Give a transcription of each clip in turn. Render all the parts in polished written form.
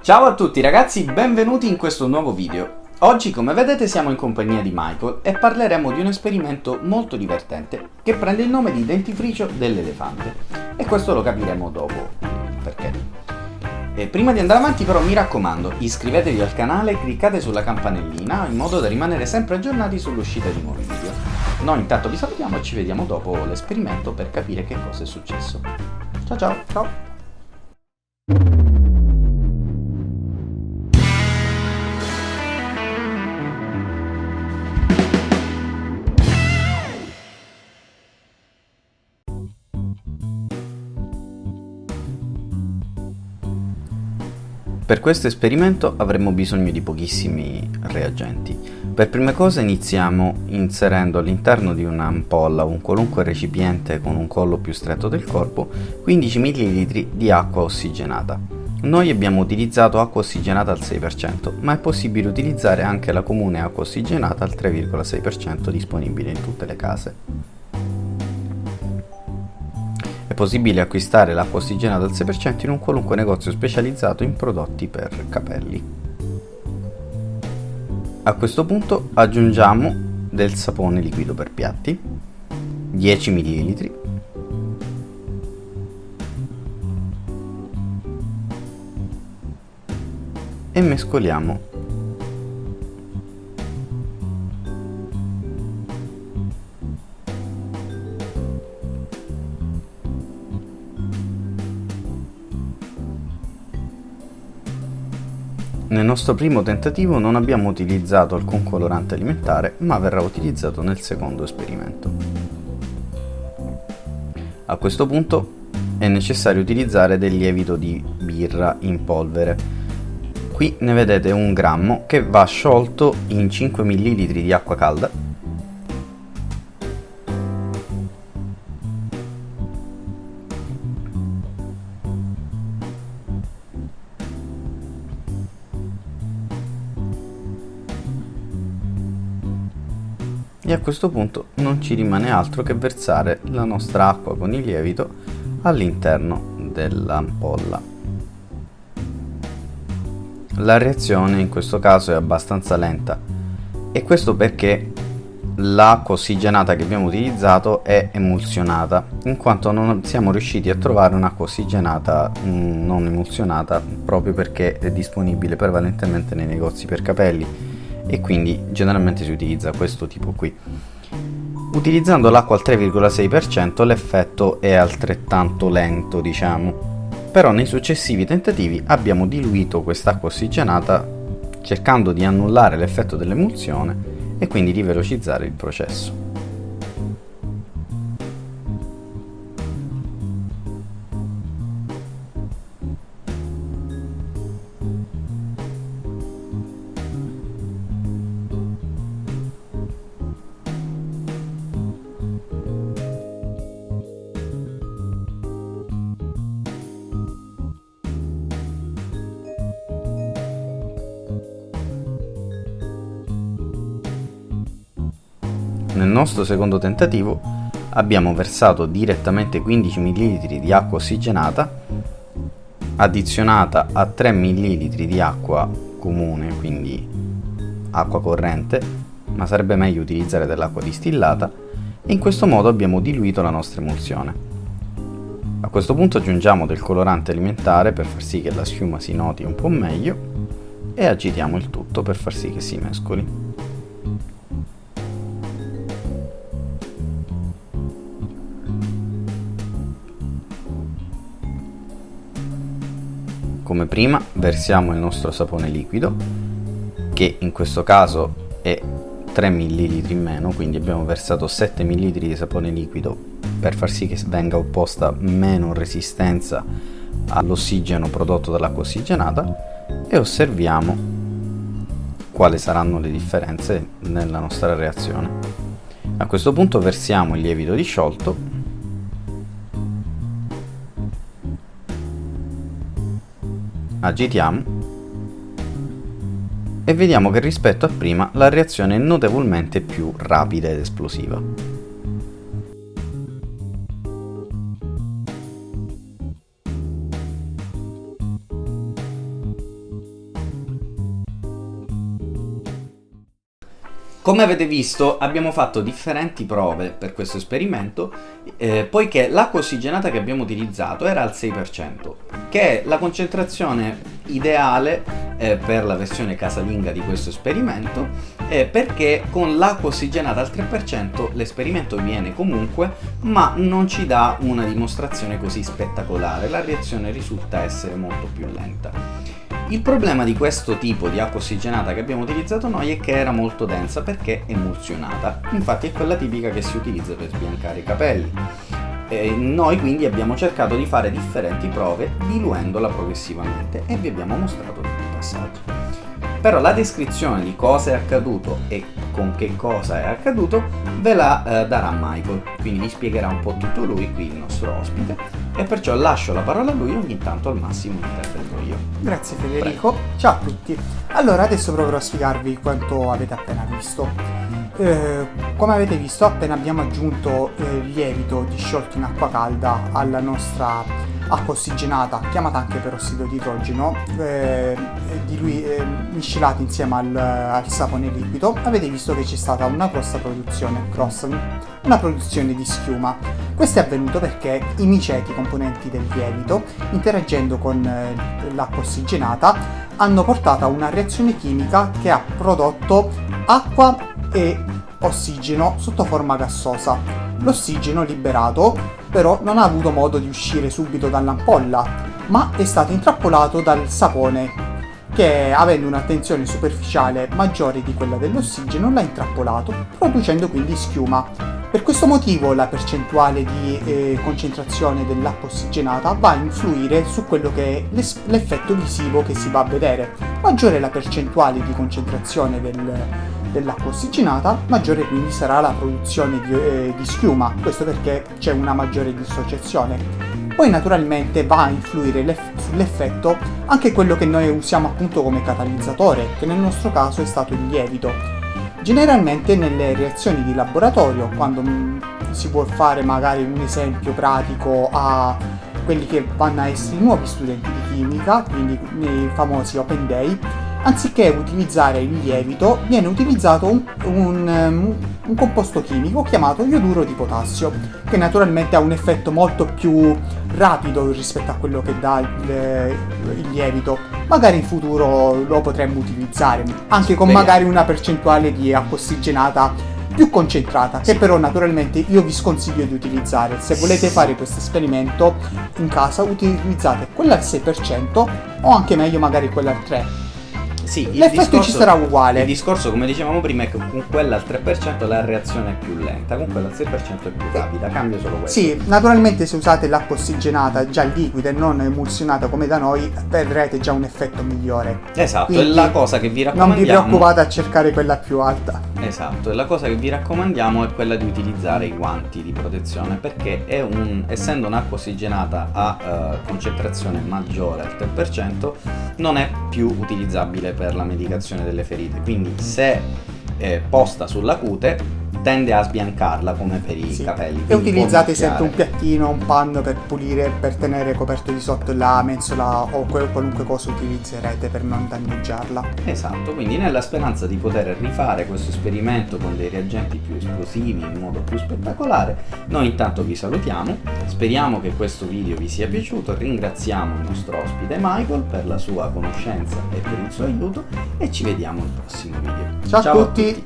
Ciao a tutti ragazzi, benvenuti in questo nuovo video. Oggi, come vedete, siamo in compagnia di Michael e parleremo di un esperimento molto divertente che prende il nome di dentifricio dell'elefante, e questo lo capiremo dopo perché. E prima di andare avanti però mi raccomando, iscrivetevi al canale e cliccate sulla campanellina in modo da rimanere sempre aggiornati sull'uscita di nuovi video. Noi intanto vi salutiamo e ci vediamo dopo l'esperimento per capire che cosa è successo. Ciao ciao, ciao! Per questo esperimento avremo bisogno di pochissimi reagenti. Per prime cose iniziamo inserendo all'interno di un'ampolla o un qualunque recipiente con un collo più stretto del corpo 15 ml di acqua ossigenata. Noi abbiamo utilizzato acqua ossigenata al 6%, ma è possibile utilizzare anche la comune acqua ossigenata al 3,6% disponibile in tutte le case. È possibile acquistare l'acqua ossigenata al 6% in un qualunque negozio specializzato in prodotti per capelli. A questo punto aggiungiamo del sapone liquido per piatti, 10 ml, e mescoliamo. Nel nostro primo tentativo non abbiamo utilizzato alcun colorante alimentare, ma verrà utilizzato nel secondo esperimento. A questo punto è necessario utilizzare del lievito di birra in polvere. Qui ne vedete 1 grammo che va sciolto in 5 ml di acqua calda. E a questo punto non ci rimane altro che versare la nostra acqua con il lievito all'interno dell'ampolla. La reazione in questo caso è abbastanza lenta, e questo perché l'acqua ossigenata che abbiamo utilizzato è emulsionata, in quanto non siamo riusciti a trovare un'acqua ossigenata non emulsionata, proprio perché è disponibile prevalentemente nei negozi per capelli, e quindi generalmente si utilizza questo tipo qui. Utilizzando l'acqua al 3,6% l'effetto è altrettanto lento, diciamo, però nei successivi tentativi abbiamo diluito quest'acqua ossigenata cercando di annullare l'effetto dell'emulsione e quindi di velocizzare il processo. Nel nostro secondo tentativo abbiamo versato direttamente 15 ml di acqua ossigenata addizionata a 3 ml di acqua comune, quindi acqua corrente, ma sarebbe meglio utilizzare dell'acqua distillata, e in questo modo abbiamo diluito la nostra emulsione. A questo punto aggiungiamo del colorante alimentare per far sì che la schiuma si noti un po' meglio e agitiamo il tutto per far sì che si mescoli. Come prima versiamo il nostro sapone liquido, che in questo caso è 3 ml in meno, quindi abbiamo versato 7 ml di sapone liquido per far sì che venga opposta meno resistenza all'ossigeno prodotto dall'acqua ossigenata, e osserviamo quali saranno le differenze nella nostra reazione. A questo punto versiamo il lievito disciolto agitiamo e vediamo che rispetto a prima la reazione è notevolmente più rapida ed esplosiva. Come avete visto, abbiamo fatto differenti prove per questo esperimento, poiché l'acqua ossigenata che abbiamo utilizzato era al 6%, che è la concentrazione ideale per la versione casalinga di questo esperimento, perché con l'acqua ossigenata al 3% l'esperimento viene comunque, ma non ci dà una dimostrazione così spettacolare, la reazione risulta essere molto più lenta. Il problema di questo tipo di acqua ossigenata che abbiamo utilizzato noi è che era molto densa perché emulsionata, infatti è quella tipica che si utilizza per sbiancare i capelli. Noi quindi abbiamo cercato di fare differenti prove diluendola progressivamente e vi abbiamo mostrato tutti i passaggi. Però la descrizione di cosa è accaduto e con che cosa è accaduto ve la darà Michael, quindi vi spiegherà un po' tutto lui, qui il nostro ospite, e perciò lascio la parola a lui, ogni tanto al massimo intervengo io. Grazie Federico, ciao a tutti. Allora adesso proverò a spiegarvi quanto avete appena visto. Come avete visto, appena abbiamo aggiunto lievito disciolto in acqua calda alla nostra acqua ossigenata, chiamata anche perossido di idrogeno, miscelato insieme al sapone liquido, avete visto che c'è stata una grossa produzione, una produzione di schiuma. Questo è avvenuto perché i miceti, componenti del lievito, interagendo con l'acqua ossigenata, hanno portato a una reazione chimica che ha prodotto acqua e ossigeno sotto forma gassosa. L'ossigeno liberato però non ha avuto modo di uscire subito dall'ampolla, ma è stato intrappolato dal sapone che, avendo una tensione superficiale maggiore di quella dell'ossigeno, l'ha intrappolato, producendo quindi schiuma. Per questo motivo la percentuale di concentrazione dell'acqua ossigenata va a influire su quello che è l'effetto visivo che si va a vedere. Maggiore è la percentuale di concentrazione dell'acqua ossigenata, maggiore quindi sarà la produzione di schiuma, questo perché c'è una maggiore dissociazione. Poi naturalmente va a influire sull'effetto anche quello che noi usiamo appunto come catalizzatore, che nel nostro caso è stato il lievito. Generalmente nelle reazioni di laboratorio, quando si vuol fare magari un esempio pratico a quelli che vanno a essere i nuovi studenti di chimica, quindi nei famosi Open Day, anziché utilizzare il lievito viene utilizzato un composto chimico chiamato ioduro di potassio, che naturalmente ha un effetto molto più rapido rispetto a quello che dà il lievito. Magari in futuro lo potremmo utilizzare anche con magari una percentuale di acqua ossigenata più concentrata, che però naturalmente io vi sconsiglio di utilizzare. Se volete fare questo esperimento in casa, utilizzate quella al 6% o anche meglio magari quella al 3%. Sì, l'effetto ci sarà uguale. Il discorso, come dicevamo prima, è che con quella al 3% la reazione è più lenta, con quella al 6% è più rapida, cambia solo questo. Sì, naturalmente se usate l'acqua ossigenata già liquida e non emulsionata come da noi, vedrete già un effetto migliore. Esatto, quindi è la cosa che vi raccomandiamo. Non vi preoccupate a cercare quella più alta. Esatto, e la cosa che vi raccomandiamo è quella di utilizzare i guanti di protezione, perché essendo un'acqua ossigenata a concentrazione maggiore al 3%, non è più utilizzabile per la medicazione delle ferite, quindi se posta sulla cute tende a sbiancarla come per i capelli. E utilizzate sempre un piattino, un panno per pulire, per tenere coperto di sotto la mensola o qualunque cosa utilizzerete per non danneggiarla. Esatto, quindi nella speranza di poter rifare questo esperimento con dei reagenti più esplosivi in modo più spettacolare, noi intanto vi salutiamo, speriamo che questo video vi sia piaciuto, ringraziamo il nostro ospite Michael per la sua conoscenza e per il suo aiuto e ci vediamo al prossimo video. Ciao a tutti.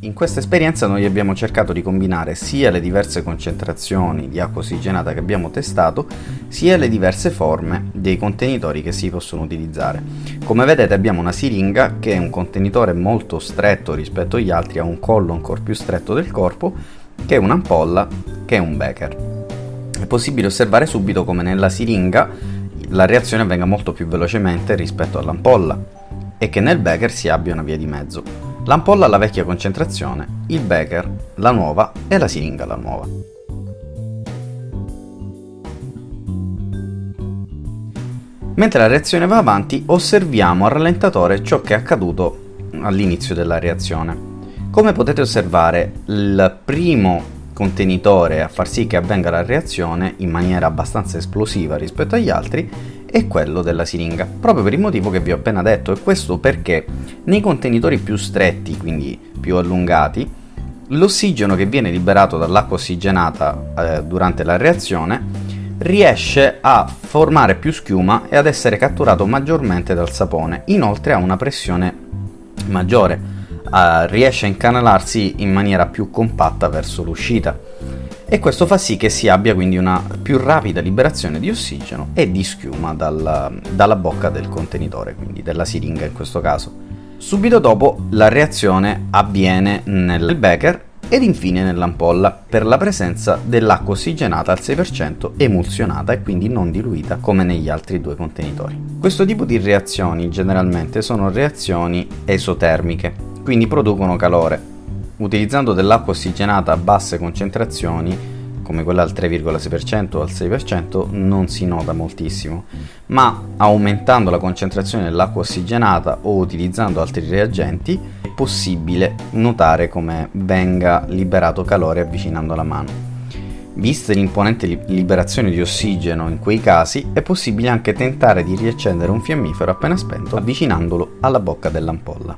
In questa esperienza noi abbiamo cercato di combinare sia le diverse concentrazioni di acqua ossigenata che abbiamo testato, sia le diverse forme dei contenitori che si possono utilizzare. Come vedete abbiamo una siringa che è un contenitore molto stretto rispetto agli altri, ha un collo ancora più stretto del corpo, che è un'ampolla, che è un becher. È possibile osservare subito come nella siringa la reazione avvenga molto più velocemente rispetto all'ampolla e che nel becher si abbia una via di mezzo. L'ampolla ha la vecchia concentrazione, il becher la nuova e la siringa la nuova. Mentre la reazione va avanti, osserviamo al rallentatore ciò che è accaduto all'inizio della reazione. Come potete osservare, il primo contenitore a far sì che avvenga la reazione in maniera abbastanza esplosiva rispetto agli altri è e quello della siringa, proprio per il motivo che vi ho appena detto, e questo perché nei contenitori più stretti, quindi più allungati, l'ossigeno che viene liberato dall'acqua ossigenata durante la reazione riesce a formare più schiuma e ad essere catturato maggiormente dal sapone. Inoltre ha una pressione maggiore, riesce a incanalarsi in maniera più compatta verso l'uscita, e questo fa sì che si abbia quindi una più rapida liberazione di ossigeno e di schiuma dalla bocca del contenitore, quindi della siringa in questo caso. Subito dopo la reazione avviene nel becher ed infine nell'ampolla per la presenza dell'acqua ossigenata al 6% emulsionata e quindi non diluita come negli altri due contenitori. Questo tipo di reazioni generalmente sono reazioni esotermiche, quindi producono calore. Utilizzando dell'acqua ossigenata a basse concentrazioni, come quella al 3,6% o al 6%, non si nota moltissimo, ma aumentando la concentrazione dell'acqua ossigenata o utilizzando altri reagenti è possibile notare come venga liberato calore avvicinando la mano. Vista l'imponente liberazione di ossigeno in quei casi, è possibile anche tentare di riaccendere un fiammifero appena spento avvicinandolo alla bocca dell'ampolla.